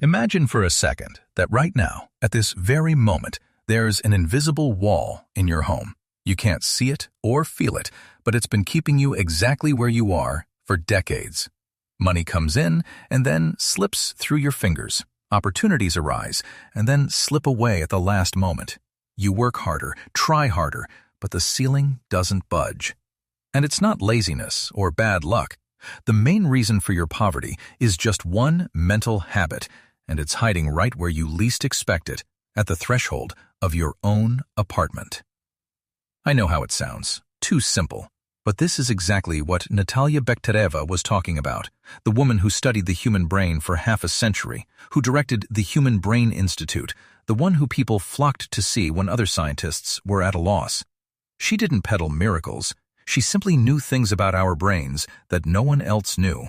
Imagine for a second that right now, at this very moment, there's an invisible wall in your home. You can't see it or feel it, but it's been keeping you exactly where you are for decades. Money comes in and then slips through your fingers. Opportunities arise and then slip away at the last moment. You work harder, try harder, but the ceiling doesn't budge. And it's not laziness or bad luck. The main reason for your poverty is just one mental habit, and it's hiding right where you least expect it, at the threshold of your own apartment. I know how it sounds, too simple, but this is exactly what Natalia Bekhtereva was talking about, the woman who studied the human brain for half a century, who directed the Human Brain Institute, the one who people flocked to see when other scientists were at a loss. She didn't peddle miracles. She simply knew things about our brains that no one else knew.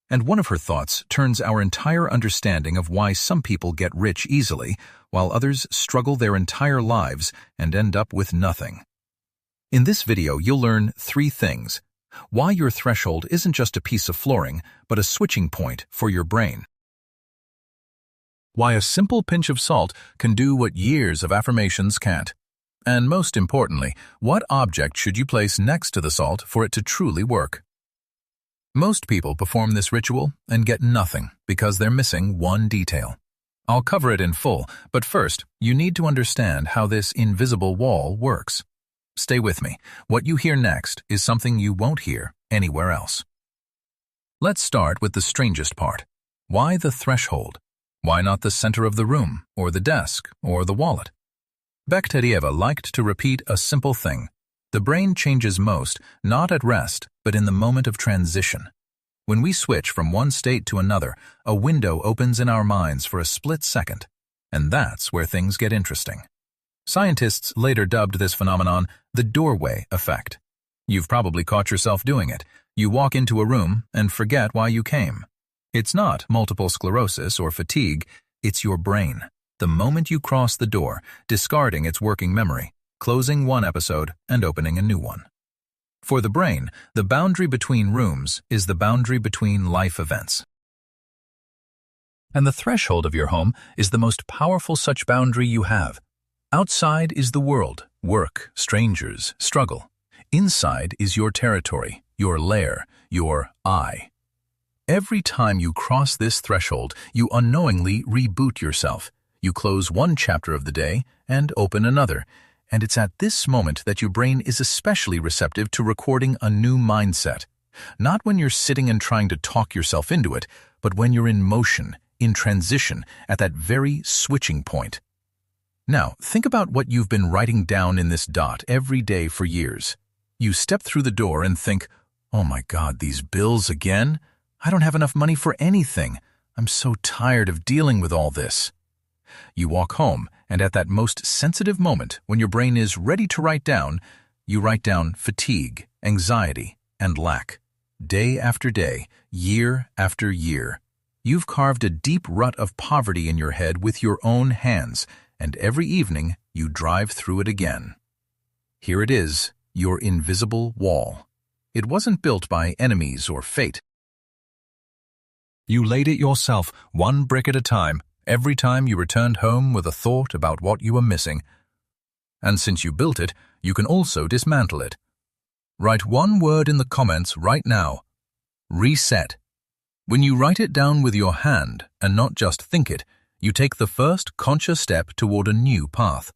And one of her thoughts turns our entire understanding of why some people get rich easily, while others struggle their entire lives and end up with nothing. In this video, you'll learn 3 things: why your threshold isn't just a piece of flooring, but a switching point for your brain; why a simple pinch of salt can do what years of affirmations can't; and most importantly, what object should you place next to the salt for it to truly work. Most people perform this ritual and get nothing because they're missing one detail. I'll cover it in full, but first, you need to understand how this invisible wall works. Stay with me. What you hear next is something you won't hear anywhere else. Let's start with the strangest part. Why the threshold? Why not the center of the room, or the desk, or the wallet? Bekhtereva liked to repeat a simple thing. The brain changes most, not at rest, but in the moment of transition. When we switch from one state to another, a window opens in our minds for a split second. And that's where things get interesting. Scientists later dubbed this phenomenon the doorway effect. You've probably caught yourself doing it. You walk into a room and forget why you came. It's not multiple sclerosis or fatigue, it's your brain. The moment you cross the door, discarding its working memory, closing one episode and opening a new one. For the brain, the boundary between rooms is the boundary between life events. And the threshold of your home is the most powerful such boundary you have. Outside is the world, work, strangers, struggle. Inside is your territory, your lair, your I. Every time you cross this threshold, you unknowingly reboot yourself. You close one chapter of the day and open another, and it's at this moment that your brain is especially receptive to recording a new mindset. Not when you're sitting and trying to talk yourself into it, but when you're in motion, in transition, at that very switching point. Now, think about what you've been writing down in this dot every day for years. You step through the door and think, "Oh my God, these bills again? I don't have enough money for anything. I'm so tired of dealing with all this." You walk home, and at that most sensitive moment, when your brain is ready to write down, you write down fatigue, anxiety, and lack. Day after day, year after year. You've carved a deep rut of poverty in your head with your own hands, and every evening you drive through it again. Here it is, your invisible wall. It wasn't built by enemies or fate. You laid it yourself, one brick at a time, every time you returned home with a thought about what you were missing. And since you built it, you can also dismantle it. Write one word in the comments right now: reset. When you write it down with your hand and not just think it, you take the first conscious step toward a new path.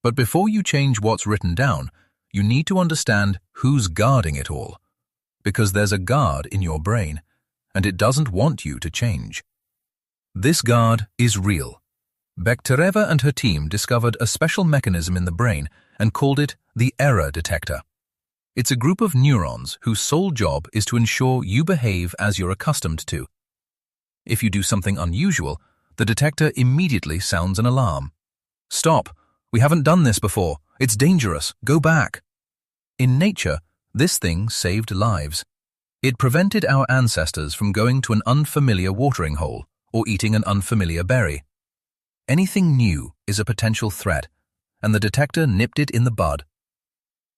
But before you change what's written down, you need to understand who's guarding it all. Because there's a guard in your brain, and it doesn't want you to change. This guard is real. Bekhtereva and her team discovered a special mechanism in the brain and called it the error detector. It's a group of neurons whose sole job is to ensure you behave as you're accustomed to. If you do something unusual, the detector immediately sounds an alarm. "Stop! We haven't done this before. It's dangerous. Go back." In nature, this thing saved lives. It prevented our ancestors from going to an unfamiliar watering hole or eating an unfamiliar berry. Anything new is a potential threat, and the detector nipped it in the bud.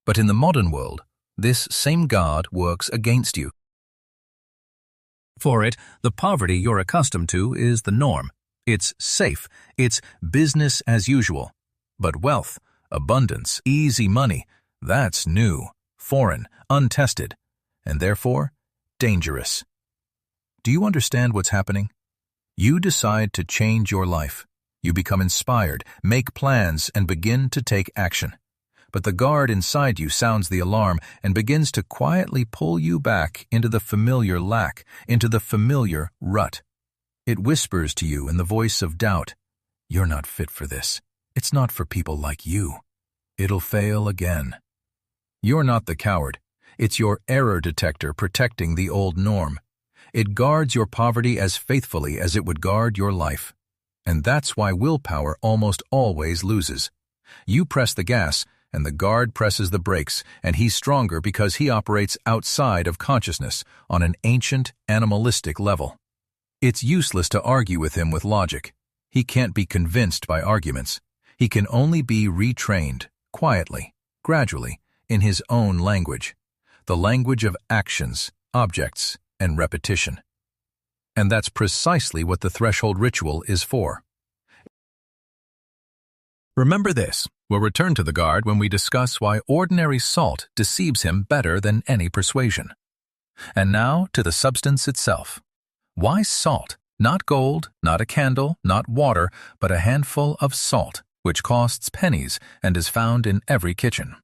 But in the modern world, this same guard works against you. For it, the poverty you're accustomed to is the norm. It's safe. It's business as usual. But wealth, abundance, easy money, that's new, foreign, untested, and therefore dangerous. Do you understand what's happening? You decide to change your life. You become inspired, make plans, and begin to take action. But the guard inside you sounds the alarm and begins to quietly pull you back into the familiar lack, into the familiar rut. It whispers to you in the voice of doubt, "You're not fit for this. It's not for people like you. It'll fail again." You're not the coward. It's your error detector protecting the old norm. It guards your poverty as faithfully as it would guard your life. And that's why willpower almost always loses. You press the gas, and the guard presses the brakes, and he's stronger because he operates outside of consciousness on an ancient, animalistic level. It's useless to argue with him with logic. He can't be convinced by arguments. He can only be retrained, quietly, gradually, in his own language, the language of actions, objects, and repetition. And that's precisely what the threshold ritual is for. Remember this. We'll return to the guard when we discuss why ordinary salt deceives him better than any persuasion. And now to the substance itself. Why salt? Not gold, not a candle, not water, but a handful of salt, which costs pennies and is found in every kitchen.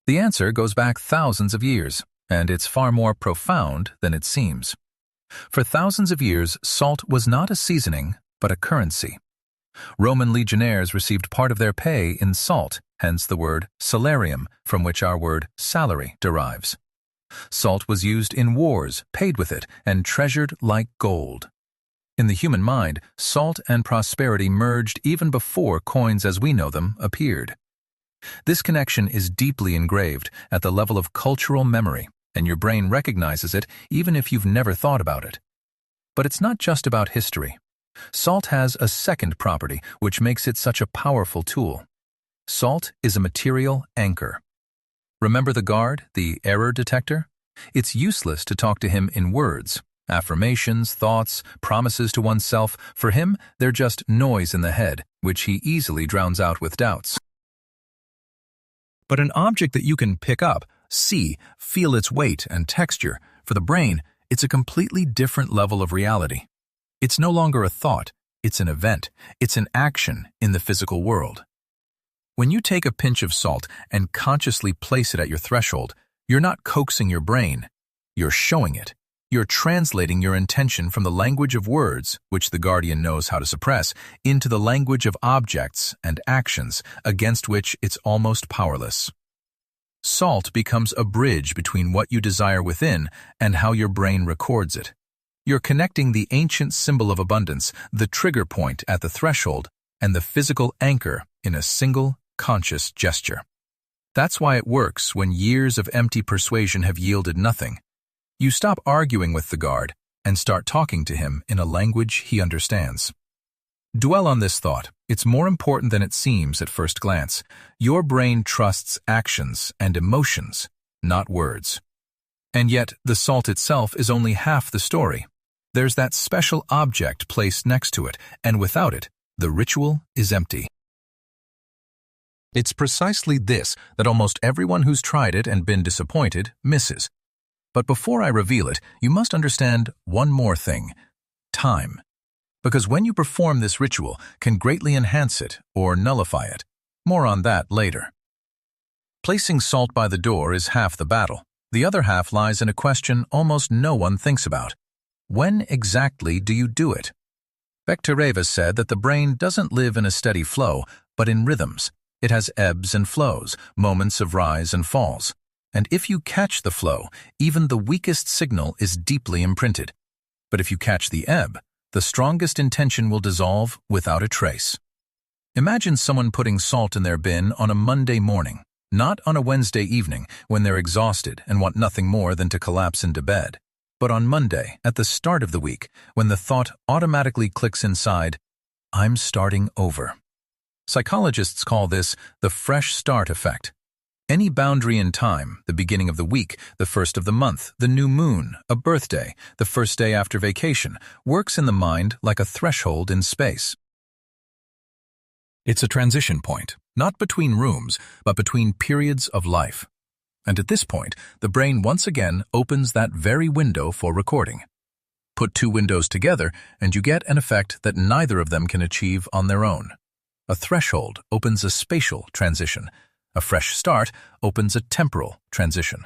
The answer goes back thousands of years, and it's far more profound than it seems. For thousands of years, salt was not a seasoning, but a currency. Roman legionnaires received part of their pay in salt, hence the word salarium, from which our word salary derives. Salt was used in wars, paid with it, and treasured like gold. In the human mind, salt and prosperity merged even before coins as we know them appeared. This connection is deeply engraved at the level of cultural memory, and your brain recognizes it even if you've never thought about it. But it's not just about history. Salt has a second property which makes it such a powerful tool. Salt is a material anchor. Remember the guard, the error detector? It's useless to talk to him in words. Affirmations, thoughts, promises to oneself, for him, they're just noise in the head, which he easily drowns out with doubts. But an object that you can pick up, see, feel its weight and texture, for the brain, it's a completely different level of reality. It's no longer a thought, it's an event, it's an action in the physical world. When you take a pinch of salt and consciously place it at your threshold, you're not coaxing your brain, you're showing it. You're translating your intention from the language of words, which the guardian knows how to suppress, into the language of objects and actions against which it's almost powerless. Salt becomes a bridge between what you desire within and how your brain records it. You're connecting the ancient symbol of abundance, the trigger point at the threshold, and the physical anchor in a single, conscious gesture. That's why it works when years of empty persuasion have yielded nothing. You stop arguing with the guard and start talking to him in a language he understands. Dwell on this thought. It's more important than it seems at first glance. Your brain trusts actions and emotions, not words. And yet, the salt itself is only half the story. There's that special object placed next to it, and without it, the ritual is empty. It's precisely this that almost everyone who's tried it and been disappointed misses. But before I reveal it, you must understand one more thing: time. Because when you perform this ritual can greatly enhance it or nullify it. More on that later. Placing salt by the door is half the battle. The other half lies in a question almost no one thinks about. When exactly do you do it? Bekhtereva said that the brain doesn't live in a steady flow, but in rhythms. It has ebbs and flows, moments of rise and falls. And if you catch the flow, even the weakest signal is deeply imprinted. But if you catch the ebb, the strongest intention will dissolve without a trace. Imagine someone putting salt in their bin on a Monday morning, not on a Wednesday evening when they're exhausted and want nothing more than to collapse into bed, but on Monday, at the start of the week, when the thought automatically clicks inside, "I'm starting over." Psychologists call this the fresh start effect. Any boundary in time, the beginning of the week, the first of the month, the new moon, a birthday, the first day after vacation, works in the mind like a threshold in space. It's a transition point, not between rooms, but between periods of life. And at this point, the brain once again opens that very window for recording. Put two windows together, and you get an effect that neither of them can achieve on their own. A threshold opens a spatial transition. A fresh start opens a temporal transition.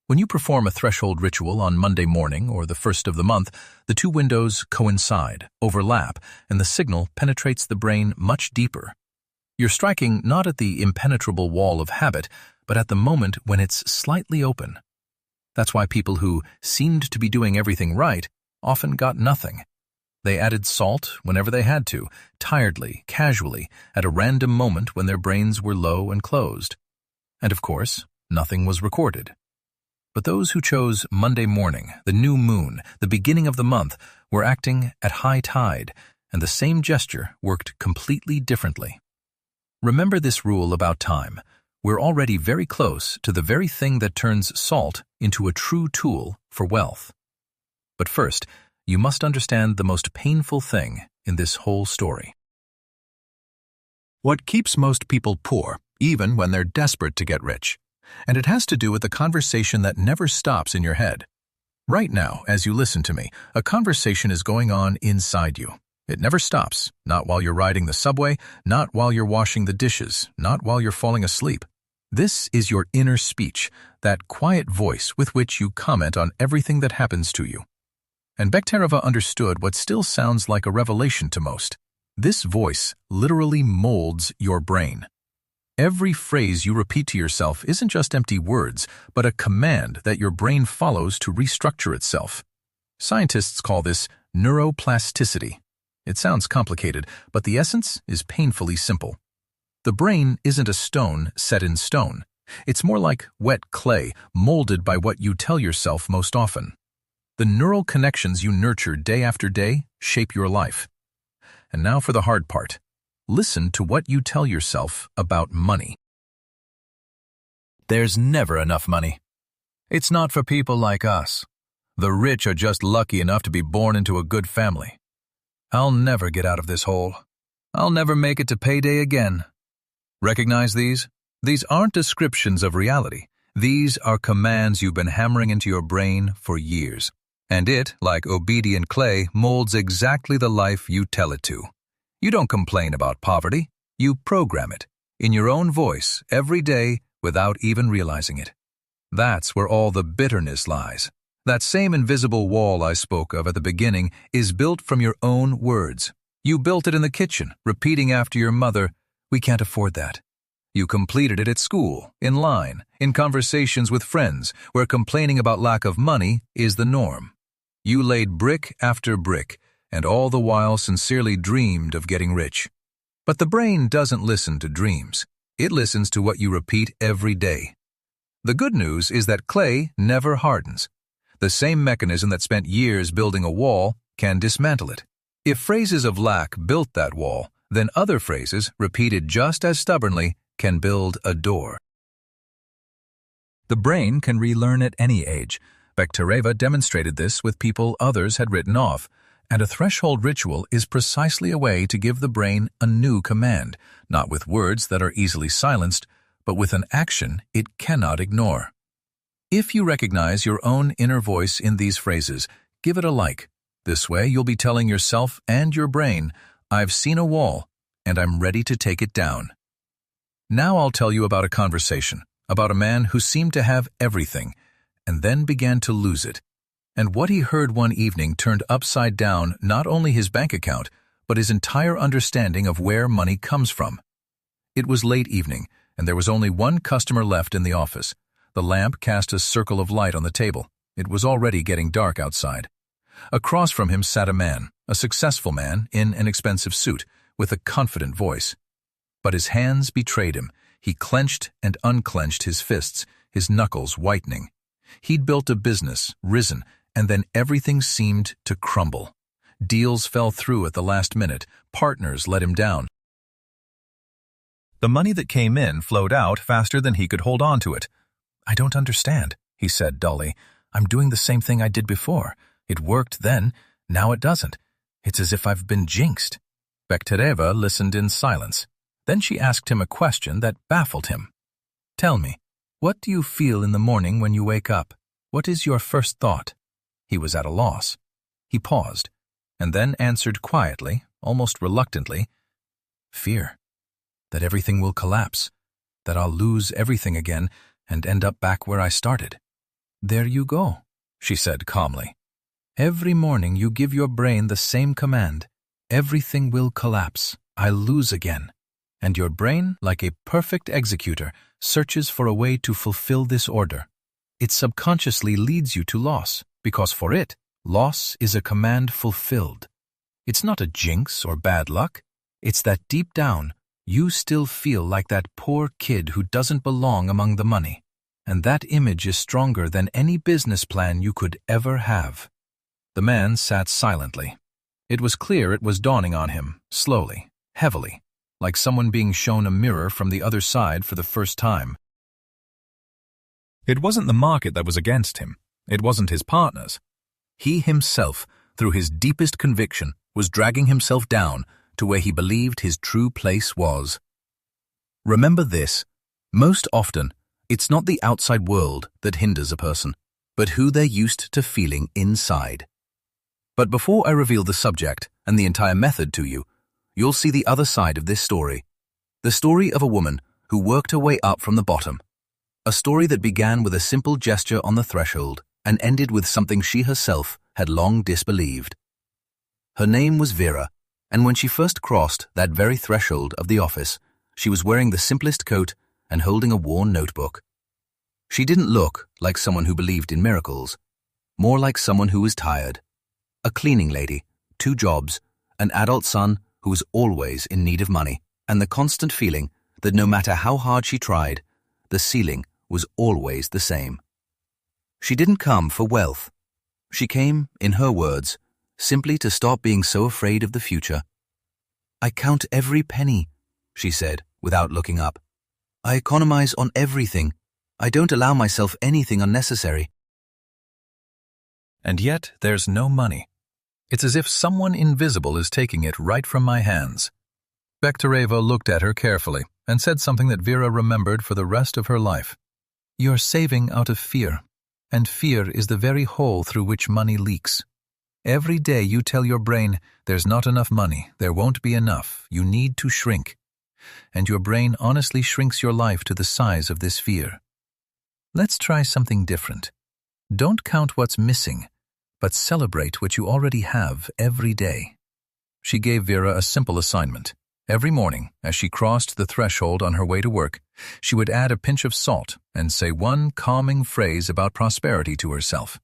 When you perform a threshold ritual on Monday morning or the first of the month, the two windows coincide, overlap, and the signal penetrates the brain much deeper. You're striking not at the impenetrable wall of habit, but at the moment when it's slightly open. That's why people who seemed to be doing everything right often got nothing. They added salt whenever they had to, tiredly, casually, at a random moment when their brains were low and closed. And of course, nothing was recorded. But those who chose Monday morning, the new moon, the beginning of the month, were acting at high tide, and the same gesture worked completely differently. Remember this rule about time. We're already very close to the very thing that turns salt into a true tool for wealth. But first, you must understand the most painful thing in this whole story. What keeps most people poor, even when they're desperate to get rich? And it has to do with the conversation that never stops in your head. Right now, as you listen to me, a conversation is going on inside you. It never stops, not while you're riding the subway, not while you're washing the dishes, not while you're falling asleep. This is your inner speech, that quiet voice with which you comment on everything that happens to you. And Bekhtereva understood what still sounds like a revelation to most. This voice literally molds your brain. Every phrase you repeat to yourself isn't just empty words, but a command that your brain follows to restructure itself. Scientists call this neuroplasticity. It sounds complicated, but the essence is painfully simple. The brain isn't a stone set in stone. It's more like wet clay, molded by what you tell yourself most often. The neural connections you nurture day after day shape your life. And now for the hard part. Listen to what you tell yourself about money. There's never enough money. It's not for people like us. The rich are just lucky enough to be born into a good family. I'll never get out of this hole. I'll never make it to payday again. Recognize these? These aren't descriptions of reality. These are commands you've been hammering into your brain for years. And it, like obedient clay, molds exactly the life you tell it to. You don't complain about poverty. You program it, in your own voice, every day, without even realizing it. That's where all the bitterness lies. That same invisible wall I spoke of at the beginning is built from your own words. You built it in the kitchen, repeating after your mother, "We can't afford that." You completed it at school, in line, in conversations with friends, where complaining about lack of money is the norm. You laid brick after brick, and all the while sincerely dreamed of getting rich. But the brain doesn't listen to dreams. It listens to what you repeat every day. The good news is that clay never hardens. The same mechanism that spent years building a wall can dismantle it. If phrases of lack built that wall, then other phrases, repeated just as stubbornly, can build a door. The brain can relearn at any age. Bekhtereva demonstrated this with people others had written off, and a threshold ritual is precisely a way to give the brain a new command, not with words that are easily silenced, but with an action it cannot ignore. If you recognize your own inner voice in these phrases, give it a like. This way you'll be telling yourself and your brain, "I've seen a wall, and I'm ready to take it down." Now I'll tell you about a conversation, about a man who seemed to have everything, and then began to lose it. And what he heard one evening turned upside down not only his bank account, but his entire understanding of where money comes from. It was late evening, and there was only one customer left in the office. The lamp cast a circle of light on the table. It was already getting dark outside. Across from him sat a man, a successful man in an expensive suit, with a confident voice. But his hands betrayed him. He clenched and unclenched his fists, his knuckles whitening. He'd built a business, risen, and then everything seemed to crumble. Deals fell through at the last minute. Partners let him down. The money that came in flowed out faster than he could hold on to it. "I don't understand," he said dully. "I'm doing the same thing I did before. It worked then, now it doesn't. It's as if I've been jinxed." Bekhtereva listened in silence. Then she asked him a question that baffled him. "Tell me, what do you feel in the morning when you wake up? What is your first thought?" He was at a loss. He paused, and then answered quietly, almost reluctantly, "Fear. That everything will collapse. That I'll lose everything again and end up back where I started." "There you go," she said calmly. "Every morning you give your brain the same command. Everything will collapse. I'll lose again. And your brain, like a perfect executor, searches for a way to fulfill this order. It subconsciously leads you to loss, because for it, loss is a command fulfilled. It's not a jinx or bad luck. It's that deep down, you still feel like that poor kid who doesn't belong among the money. And that image is stronger than any business plan you could ever have." The man sat silently. It was clear it was dawning on him, slowly, heavily, like someone being shown a mirror from the other side for the first time. It wasn't the market that was against him. It wasn't his partners. He himself, through his deepest conviction, was dragging himself down to where he believed his true place was. Remember this: most often, it's not the outside world that hinders a person, but who they're used to feeling inside. But before I reveal the subject and the entire method to you, you'll see the other side of this story. The story of a woman who worked her way up from the bottom. A story that began with a simple gesture on the threshold and ended with something she herself had long disbelieved. Her name was Vera, and when she first crossed that very threshold of the office, she was wearing the simplest coat and holding a worn notebook. She didn't look like someone who believed in miracles, more like someone who was tired. A cleaning lady, 2 jobs, an adult son who was always in need of money, and the constant feeling that no matter how hard she tried, the ceiling was always the same. She didn't come for wealth. She came, in her words, simply to stop being so afraid of the future. "I count every penny," she said, without looking up. "I economize on everything. I don't allow myself anything unnecessary. And yet there's no money. It's as if someone invisible is taking it right from my hands." Bekhtereva looked at her carefully and said something that Vera remembered for the rest of her life. "You're saving out of fear, and fear is the very hole through which money leaks. Every day you tell your brain, there's not enough money, there won't be enough, you need to shrink. And your brain honestly shrinks your life to the size of this fear. Let's try something different. Don't count what's missing, but celebrate what you already have every day." She gave Vera a simple assignment. Every morning, as she crossed the threshold on her way to work, she would add a pinch of salt and say one calming phrase about prosperity to herself.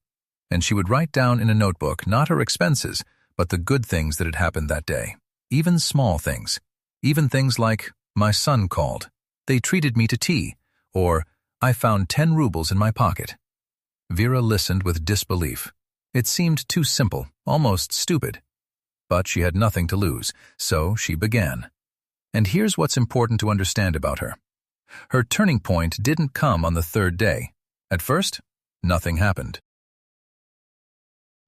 And she would write down in a notebook not her expenses, but the good things that had happened that day. Even small things. Even things like, "My son called. They treated me to tea," or "I found 10 rubles in my pocket." Vera listened with disbelief. It seemed too simple, almost stupid. But she had nothing to lose, so she began. And here's what's important to understand about her. Her turning point didn't come on the 3rd day. At first, nothing happened.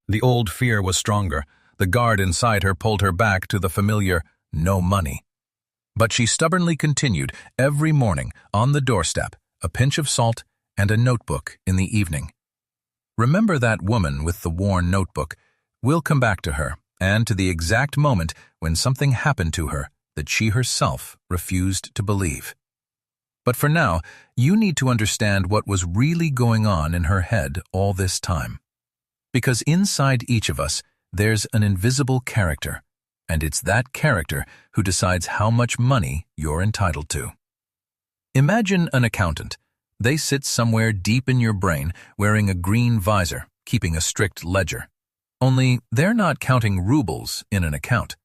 The old fear was stronger. The guard inside her pulled her back to the familiar no money. But she stubbornly continued every morning on the doorstep, a pinch of salt and a notebook in the evening. Remember that woman with the worn notebook. We'll come back to her and to the exact moment when something happened to her that she herself refused to believe. But for now, you need to understand what was really going on in her head all this time. Because inside each of us, there's an invisible character, and it's that character who decides how much money you're entitled to. Imagine an accountant. They sit somewhere deep in your brain wearing a green visor, keeping a strict ledger. Only they're not counting rubles in an account.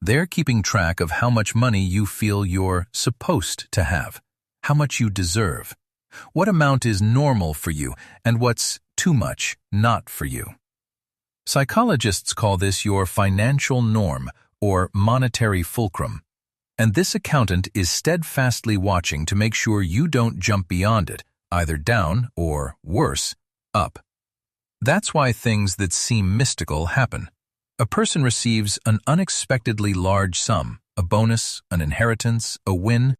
They're keeping track of how much money you feel you're supposed to have, how much you deserve, what amount is normal for you, and what's too much not for you. Psychologists call this your financial norm or monetary fulcrum. And this accountant is steadfastly watching to make sure you don't jump beyond it, either down or, worse, up. That's why things that seem mystical happen. A person receives an unexpectedly large sum, a bonus, an inheritance, a win.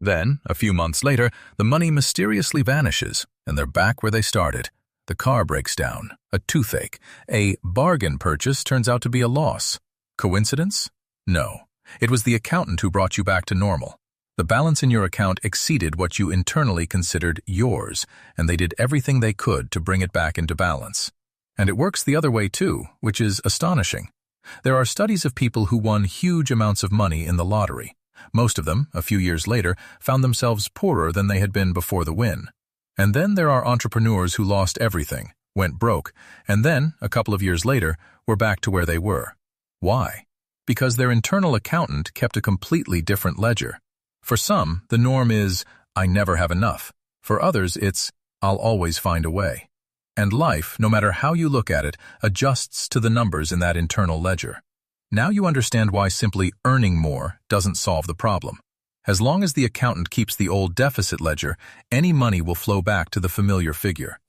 Then, a few months later, the money mysteriously vanishes, and they're back where they started. The car breaks down, a toothache, a bargain purchase turns out to be a loss. Coincidence? No. It was the accountant who brought you back to normal. The balance in your account exceeded what you internally considered yours, and they did everything they could to bring it back into balance. And it works the other way too, which is astonishing. There are studies of people who won huge amounts of money in the lottery. Most of them, a few years later, found themselves poorer than they had been before the win. And then there are entrepreneurs who lost everything, went broke, and then, a couple of years later, were back to where they were. Why? Because their internal accountant kept a completely different ledger. For some, the norm is, I never have enough. For others, it's, I'll always find a way. And life, no matter how you look at it, adjusts to the numbers in that internal ledger. Now you understand why simply earning more doesn't solve the problem. As long as the accountant keeps the old deficit ledger, any money will flow back to the familiar figure.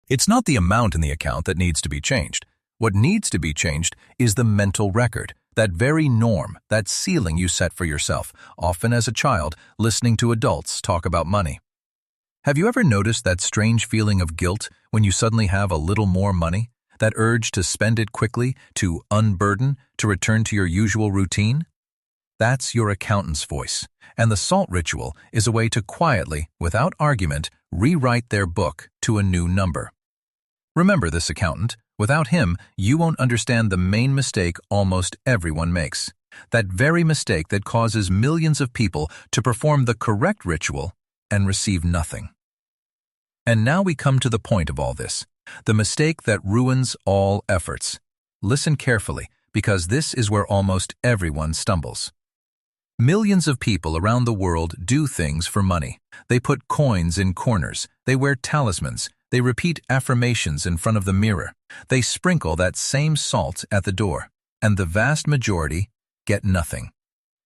It's not the amount in the account that needs to be changed. What needs to be changed is the mental record, that very norm, that ceiling you set for yourself, often as a child, listening to adults talk about money. Have you ever noticed that strange feeling of guilt when you suddenly have a little more money? That urge to spend it quickly, to unburden, to return to your usual routine? That's your accountant's voice, and the salt ritual is a way to quietly, without argument, rewrite their book to a new number. Remember this accountant. Without him, you won't understand the main mistake almost everyone makes. That very mistake that causes millions of people to perform the correct ritual and receive nothing. And now we come to the point of all this, the mistake that ruins all efforts. Listen carefully, because this is where almost everyone stumbles. Millions of people around the world do things for money. They put coins in corners. They wear talismans. They repeat affirmations in front of the mirror. They sprinkle that same salt at the door. And the vast majority get nothing.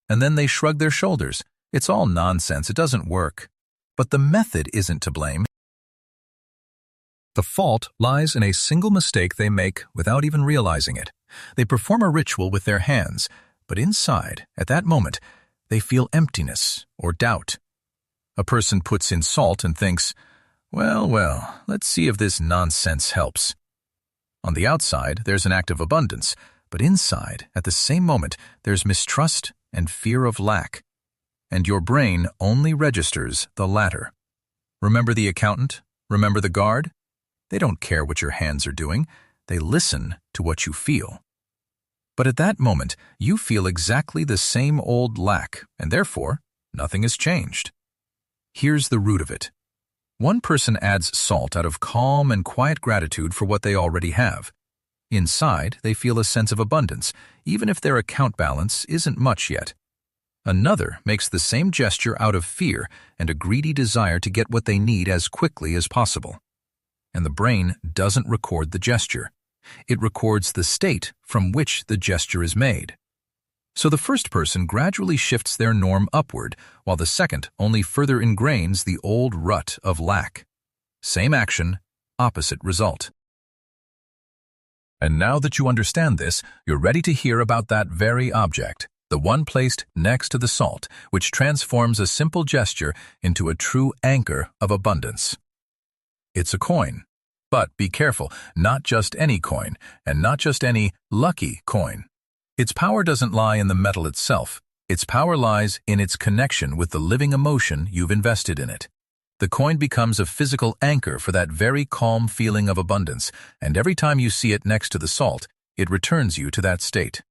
And then they shrug their shoulders. It's all nonsense. It doesn't work. But the method isn't to blame. The fault lies in a single mistake they make without even realizing it. They perform a ritual with their hands, but inside, at that moment, they feel emptiness or doubt. A person puts in salt and thinks, well, let's see if this nonsense helps. On the outside, there's an act of abundance, but inside, at the same moment, there's mistrust and fear of lack. And your brain only registers the latter. Remember the accountant? Remember the guard? They don't care what your hands are doing. They listen to what you feel. But at that moment, you feel exactly the same old lack, and therefore, nothing has changed. Here's the root of it. One person adds salt out of calm and quiet gratitude for what they already have. Inside, they feel a sense of abundance, even if their account balance isn't much yet. Another makes the same gesture out of fear and a greedy desire to get what they need as quickly as possible. And the brain doesn't record the gesture. It records the state from which the gesture is made. So the first person gradually shifts their norm upward, while the second only further ingrains the old rut of lack. Same action, opposite result. And now that you understand this, you're ready to hear about that very object, the one placed next to the salt, which transforms a simple gesture into a true anchor of abundance. It's a coin. But be careful, not just any coin, and not just any lucky coin. Its power doesn't lie in the metal itself. Its power lies in its connection with the living emotion you've invested in it. The coin becomes a physical anchor for that very calm feeling of abundance, and every time you see it next to the salt, it returns you to that state.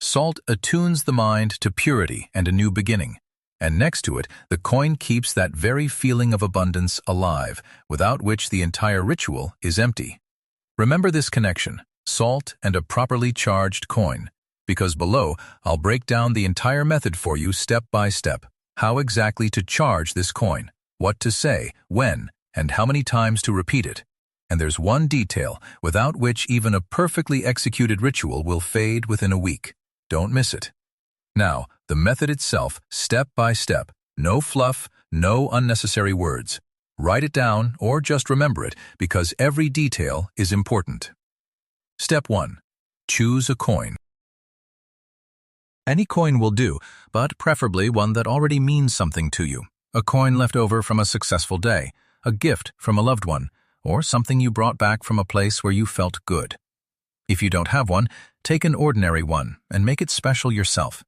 Salt attunes the mind to purity and a new beginning. And next to it, the coin keeps that very feeling of abundance alive, without which the entire ritual is empty. Remember this connection, salt and a properly charged coin, because below, I'll break down the entire method for you step by step, how exactly to charge this coin, what to say, when, and how many times to repeat it. And there's one detail, without which even a perfectly executed ritual will fade within a week. Don't miss it. Now, the method itself, step by step. No fluff, no unnecessary words. Write it down or just remember it because every detail is important. Step 1. Choose a coin. Any coin will do, but preferably one that already means something to you. A coin left over from a successful day, a gift from a loved one, or something you brought back from a place where you felt good. If you don't have one, take an ordinary one and make it special yourself.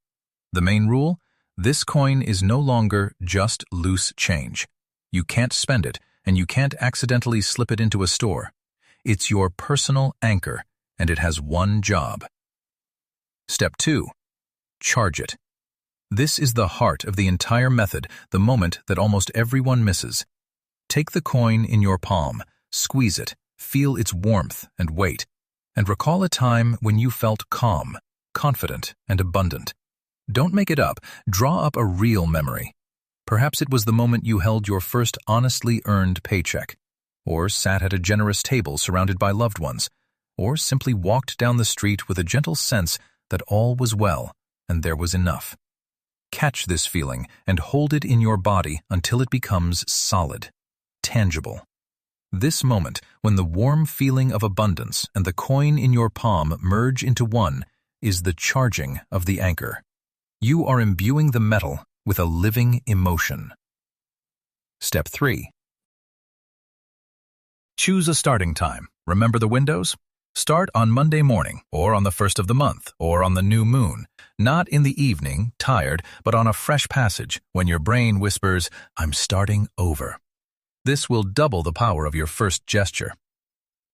The main rule? This coin is no longer just loose change. You can't spend it, and you can't accidentally slip it into a store. It's your personal anchor, and it has one job. Step 2. Charge it. This is the heart of the entire method, the moment that almost everyone misses. Take the coin in your palm, squeeze it, feel its warmth and weight, and recall a time when you felt calm, confident, and abundant. Don't make it up. Draw up a real memory. Perhaps it was the moment you held your first honestly earned paycheck, or sat at a generous table surrounded by loved ones, or simply walked down the street with a gentle sense that all was well and there was enough. Catch this feeling and hold it in your body until it becomes solid, tangible. This moment, when the warm feeling of abundance and the coin in your palm merge into one, is the charging of the anchor. You are imbuing the metal with a living emotion. Step 3. Choose a starting time. Remember the windows? Start on Monday morning, or on the 1st of the month, or on the new moon. Not in the evening, tired, but on a fresh passage, when your brain whispers, "I'm starting over." This will double the power of your first gesture.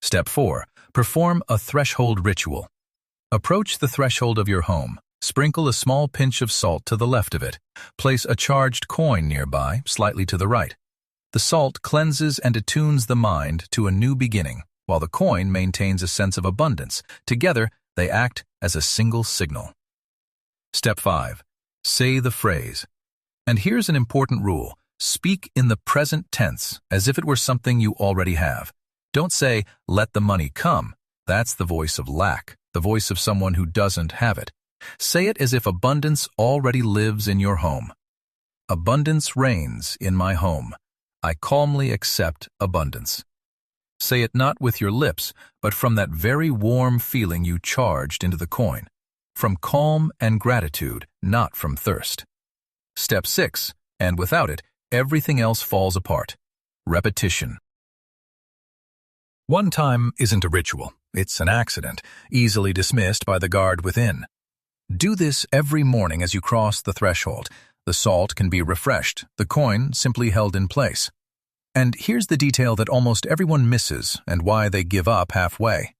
Step 4. Perform a threshold ritual. Approach the threshold of your home. Sprinkle a small pinch of salt to the left of it. Place a charged coin nearby, slightly to the right. The salt cleanses and attunes the mind to a new beginning, while the coin maintains a sense of abundance. Together, they act as a single signal. Step 5. Say the phrase. And here's an important rule. Speak in the present tense, as if it were something you already have. Don't say, "Let the money come." That's the voice of lack, the voice of someone who doesn't have it. Say it as if abundance already lives in your home. Abundance reigns in my home. I calmly accept abundance. Say it not with your lips, but from that very warm feeling you charged into the coin. From calm and gratitude, not from thirst. Step 6, and without it, everything else falls apart. Repetition. One time isn't a ritual. It's an accident, easily dismissed by the guard within. Do this every morning as you cross the threshold. The salt can be refreshed, the coin simply held in place. And here's the detail that almost everyone misses and why they give up halfway.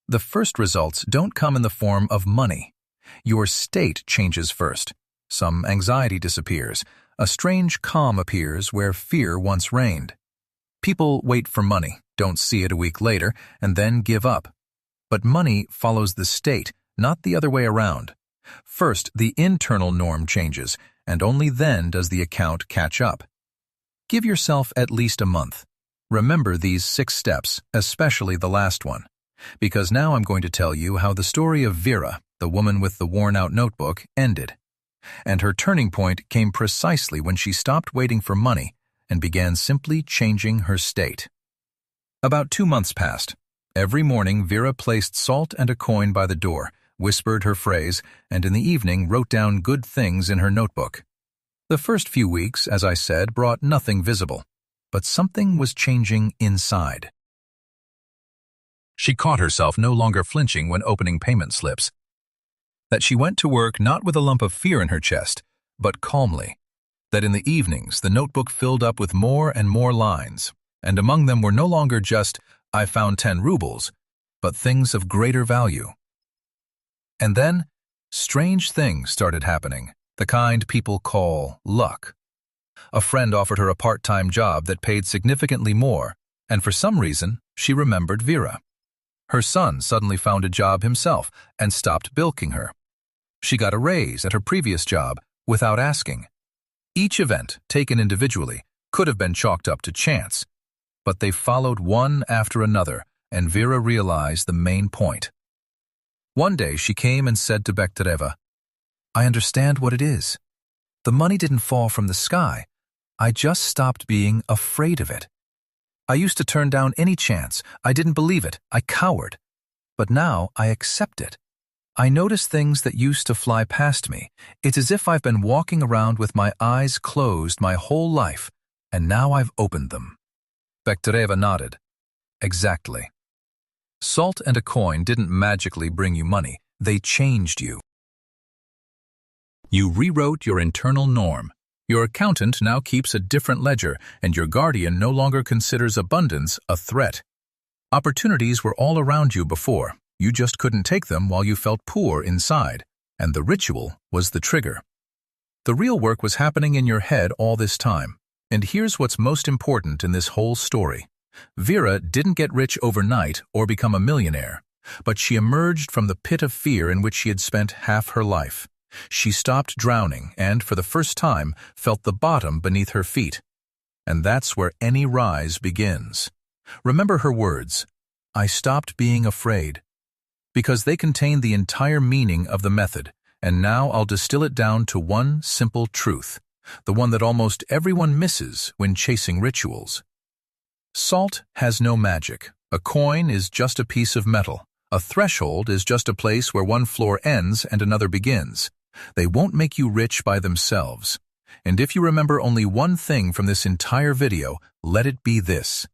The first results don't come in the form of money. Your state changes first. Some anxiety disappears. A strange calm appears where fear once reigned. People wait for money, don't see it a week later, and then give up. But money follows the state, not the other way around. First, the internal norm changes, and only then does the account catch up. Give yourself at least a month. Remember these 6 steps, especially the last one, because now I'm going to tell you how the story of Vera, the woman with the worn-out notebook, ended. And her turning point came precisely when she stopped waiting for money and began simply changing her state. About 2 months passed. Every morning, Vera placed salt and a coin by the door, whispered her phrase, and in the evening wrote down good things in her notebook. The first few weeks, as I said, brought nothing visible, but something was changing inside. She caught herself no longer flinching when opening payment slips. That she went to work not with a lump of fear in her chest, but calmly. That in the evenings the notebook filled up with more and more lines, and among them were no longer just, "I found 10 rubles, but things of greater value. And then, strange things started happening, the kind people call luck. A friend offered her a part-time job that paid significantly more, and for some reason, she remembered Vera. Her son suddenly found a job himself and stopped bilking her. She got a raise at her previous job without asking. Each event, taken individually, could have been chalked up to chance, but they followed one after another, and Vera realized the main point. One day she came and said to Bekhtereva, I understand what it is. The money didn't fall from the sky. I just stopped being afraid of it. I used to turn down any chance. I didn't believe it. I cowered. But now I accept it. I notice things that used to fly past me. It's as if I've been walking around with my eyes closed my whole life, and now I've opened them. Bekhtereva nodded. Exactly. Salt and a coin didn't magically bring you money. They changed you. You rewrote your internal norm. Your accountant now keeps a different ledger, and your guardian no longer considers abundance a threat. Opportunities were all around you before. You just couldn't take them while you felt poor inside, and the ritual was the trigger. The real work was happening in your head all this time, and here's what's most important in this whole story. Vera didn't get rich overnight or become a millionaire, but she emerged from the pit of fear in which she had spent half her life. She stopped drowning and, for the first time, felt the bottom beneath her feet. And that's where any rise begins. Remember her words, "I stopped being afraid," because they contain the entire meaning of the method, and now I'll distill it down to one simple truth, the one that almost everyone misses when chasing rituals. Salt has no magic. A coin is just a piece of metal. A threshold is just a place where one floor ends and another begins. They won't make you rich by themselves. And if you remember only one thing from this entire video, let it be this.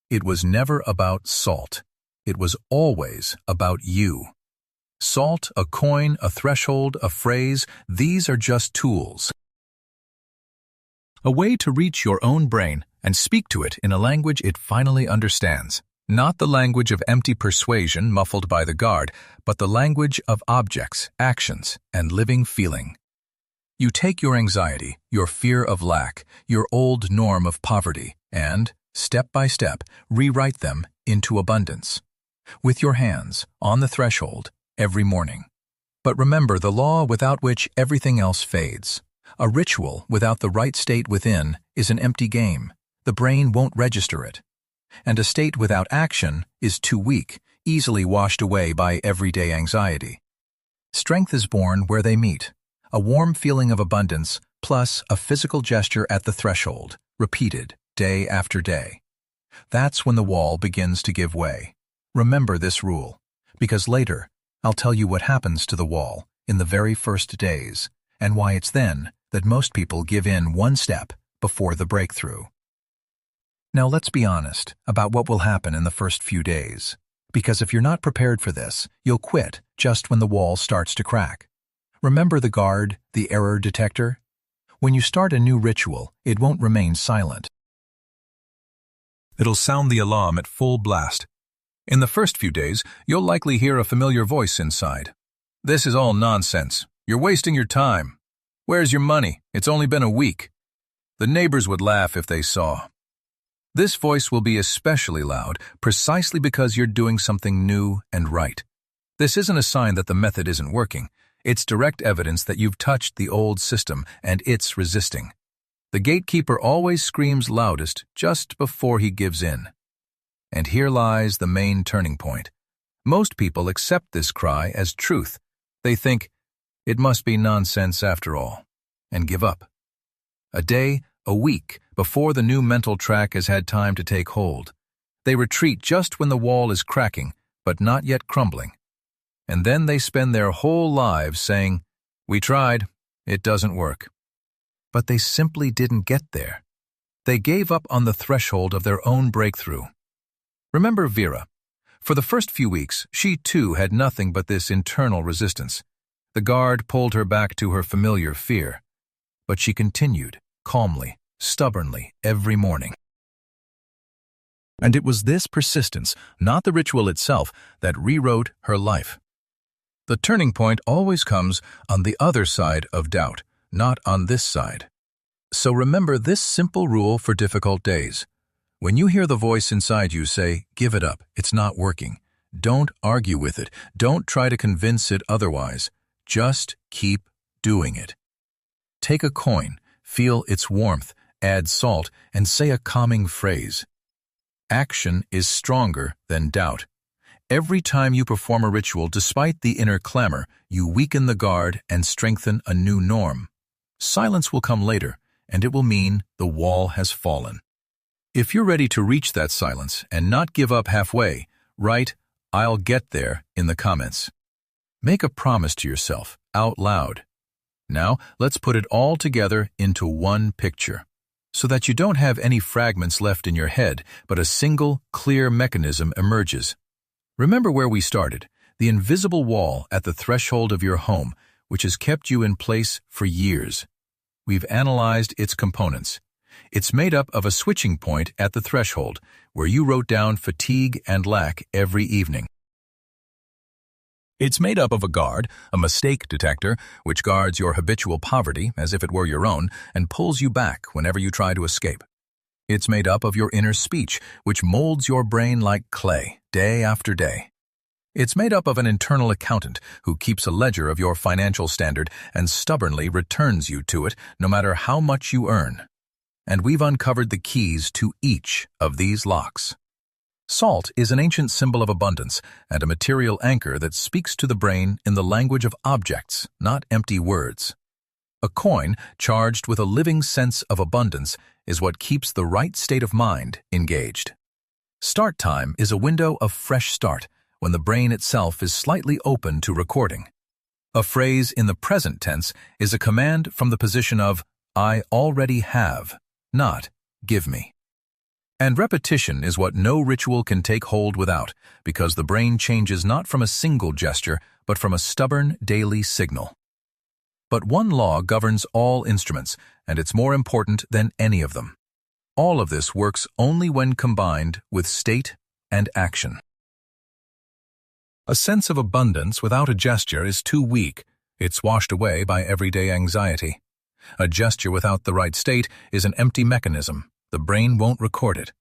It was never about salt. It was always about you. Salt, a coin, a threshold, a phrase, these are just tools. A way to reach your own brain and speak to it in a language it finally understands. Not the language of empty persuasion muffled by the guard, but the language of objects, actions, and living feeling. You take your anxiety, your fear of lack, your old norm of poverty, and, step by step, rewrite them into abundance. With your hands, on the threshold, every morning. But remember the law without which everything else fades. A ritual without the right state within is an empty game. The brain won't register it. And a state without action is too weak, easily washed away by everyday anxiety. Strength is born where they meet, a warm feeling of abundance plus a physical gesture at the threshold, repeated day after day. That's when the wall begins to give way. Remember this rule, because later I'll tell you what happens to the wall in the very first days, and why it's then that most people give in one step before the breakthrough. Now let's be honest about what will happen in the first few days, because if you're not prepared for this, you'll quit just when the wall starts to crack. Remember the guard, the error detector? When you start a new ritual, it won't remain silent. It'll sound the alarm at full blast. In the first few days, you'll likely hear a familiar voice inside. "This is all nonsense. You're wasting your time. Where's your money? It's only been a week." The neighbors would laugh if they saw. This voice will be especially loud precisely because you're doing something new and right. This isn't a sign that the method isn't working. It's direct evidence that you've touched the old system and it's resisting. The gatekeeper always screams loudest just before he gives in. And here lies the main turning point. Most people accept this cry as truth. They think, it must be nonsense after all, and give up. A day, a week, before the new mental track has had time to take hold. They retreat just when the wall is cracking, but not yet crumbling. And then they spend their whole lives saying, "We tried, it doesn't work." But they simply didn't get there. They gave up on the threshold of their own breakthrough. Remember Vera. For the first few weeks, she too had nothing but this internal resistance. The guard pulled her back to her familiar fear. But she continued, calmly, stubbornly, every morning. And it was this persistence, not the ritual itself, that rewrote her life. The turning point always comes on the other side of doubt, not on this side. So remember this simple rule for difficult days. When you hear the voice inside you say, "Give it up, it's not working," don't argue with it. Don't try to convince it otherwise. Just keep doing it. Take a coin, feel its warmth, add salt, and say a calming phrase. Action is stronger than doubt. Every time you perform a ritual despite the inner clamor, you weaken the guard and strengthen a new norm. Silence will come later, and it will mean the wall has fallen. If you're ready to reach that silence and not give up halfway, write, "I'll get there," in the comments. Make a promise to yourself, out loud. Now, let's put it all together into one picture, so that you don't have any fragments left in your head, but a single, clear mechanism emerges. Remember where we started, the invisible wall at the threshold of your home, which has kept you in place for years. We've analyzed its components. It's made up of a switching point at the threshold, where you wrote down fatigue and lack every evening. It's made up of a guard, a mistake detector, which guards your habitual poverty as if it were your own and pulls you back whenever you try to escape. It's made up of your inner speech, which molds your brain like clay, day after day. It's made up of an internal accountant who keeps a ledger of your financial standard and stubbornly returns you to it no matter how much you earn. And we've uncovered the keys to each of these locks. Salt is an ancient symbol of abundance and a material anchor that speaks to the brain in the language of objects, not empty words. A coin charged with a living sense of abundance is what keeps the right state of mind engaged. Start time is a window of fresh start when the brain itself is slightly open to recording. A phrase in the present tense is a command from the position of "I already have," not "give me." And repetition is what no ritual can take hold without, because the brain changes not from a single gesture, but from a stubborn daily signal. But one law governs all instruments, and it's more important than any of them. All of this works only when combined with state and action. A sense of abundance without a gesture is too weak. It's washed away by everyday anxiety. A gesture without the right state is an empty mechanism. The brain won't record it.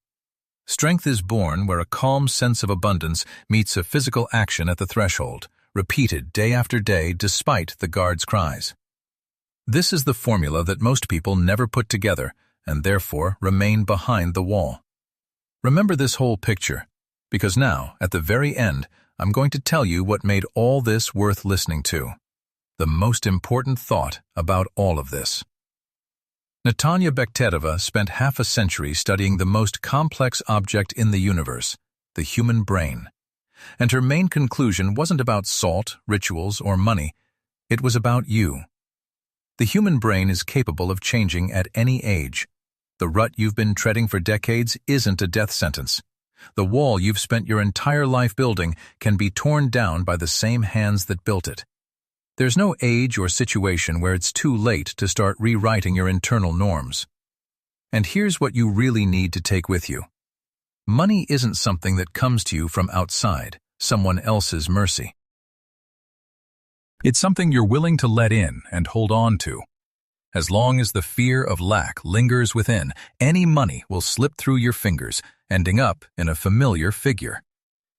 Strength is born where a calm sense of abundance meets a physical action at the threshold, repeated day after day despite the guard's cries. This is the formula that most people never put together and therefore remain behind the wall. Remember this whole picture, because now, at the very end, I'm going to tell you what made all this worth listening to. The most important thought about all of this. Natalia Bekhtereva spent half a century studying the most complex object in the universe, the human brain. And her main conclusion wasn't about salt, rituals, or money. It was about you. The human brain is capable of changing at any age. The rut you've been treading for decades isn't a death sentence. The wall you've spent your entire life building can be torn down by the same hands that built it. There's no age or situation where it's too late to start rewriting your internal norms. And here's what you really need to take with you. Money isn't something that comes to you from outside, someone else's mercy. It's something you're willing to let in and hold on to. As long as the fear of lack lingers within, any money will slip through your fingers, ending up in a familiar figure.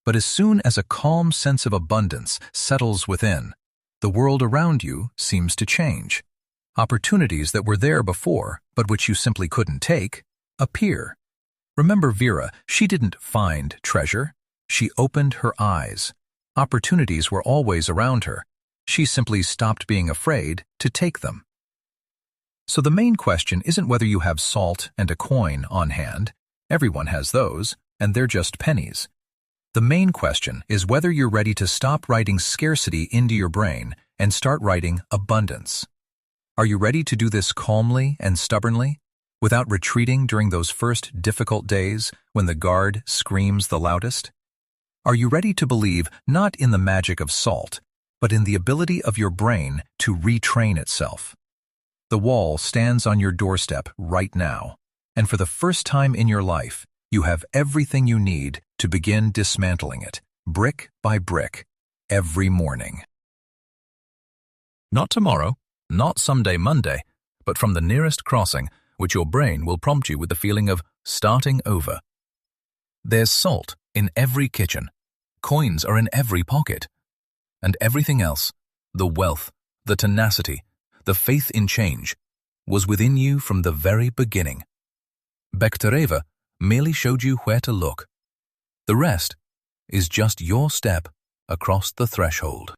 But as soon as a calm sense of abundance settles within, the world around you seems to change. Opportunities that were there before, but which you simply couldn't take, appear. Remember Vera, she didn't find treasure. She opened her eyes. Opportunities were always around her. She simply stopped being afraid to take them. So the main question isn't whether you have salt and a coin on hand. Everyone has those, and they're just pennies. The main question is whether you're ready to stop writing scarcity into your brain and start writing abundance. Are you ready to do this calmly and stubbornly, without retreating during those first difficult days when the guard screams the loudest? Are you ready to believe not in the magic of salt, but in the ability of your brain to retrain itself? The wall stands on your doorstep right now, and for the first time in your life, you have everything you need to begin dismantling it, brick by brick, every morning. Not tomorrow, not someday Monday, but from the nearest crossing, which your brain will prompt you with the feeling of starting over. There's salt in every kitchen, coins are in every pocket, and everything else, the wealth, the tenacity, the faith in change, was within you from the very beginning. Bekhtereva merely showed you where to look. The rest is just your step across the threshold.